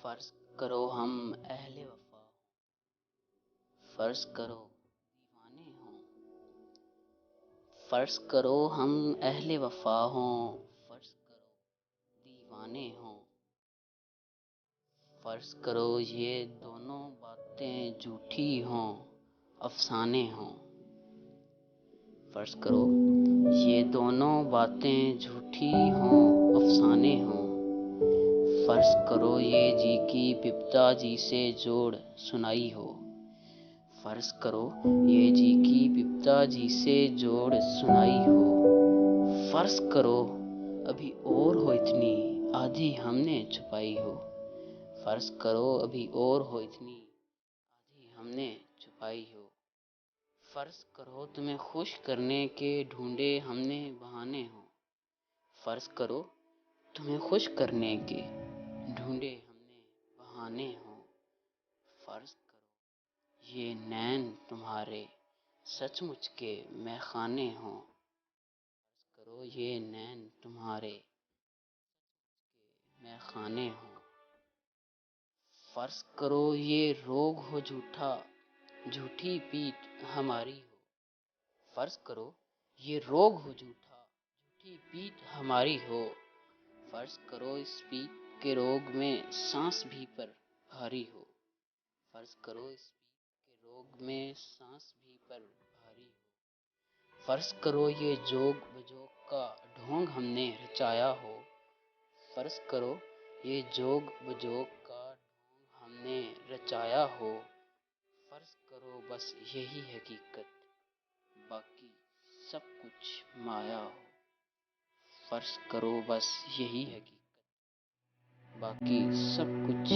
فرض کرو ہم اہل وفا ہوں، فرض کرو دیوانے ہوں، فرض کرو ہم اہل وفا ہوں، فرض کرو دیوانے ہوں، فرض کرو یہ دونوں باتیں جھوٹی ہوں، افسانے ہوں، فرض کرو یہ دونوں باتیں جھوٹی ہوں، افسانے ہوں، فرض کرو یہ جی کی بپتا جی سے جوڑ سنائی ہو، فرض کرو یہ جی کی بپتا جی سے جوڑ سنائی ہو، فرض کرو ابھی اور ہو اتنی آدھی ہم نے چھپائی ہو، فرض کرو ابھی اور ہو اتنی آدھی ہم نے چھپائی ہو، فرض کرو تمہیں خوش کرنے کے ڈھونڈے ہم نے بہانے ہوں، فرض کرو تمہیں خوش کرنے کے ڈھونڈے ہم نے بہانے ہوں، فرض کرو یہ نین تمہارے سچ مچ کے میخانے ہوں، فرض کرو یہ نین تمہارے میخانے ہوں، فرض کرو یہ روگ ہو جھوٹا جھوٹی پیٹھ ہماری ہو، فرض کرو یہ روگ ہو جھوٹا جھوٹی پیٹھ ہماری ہو، فرض کرو اس پیٹھ کے روگ میں سانس بھی پر بھاری ہو، فرض کرو اس پیٹھ کے روگ میں سانس بھی پر بھاری ہو، فرض کرو یہ جوگ بجوگ کا ڈھونگ ہم نے رچایا ہو، فرض کرو یہ جوگ بجوگ کا ڈھونگ ہم نے رچایا ہو، فرض کرو بس یہی حقیقت باقی سب کچھ مایا ہو، فرض کرو بس یہی حقیقت باقی سب کچھ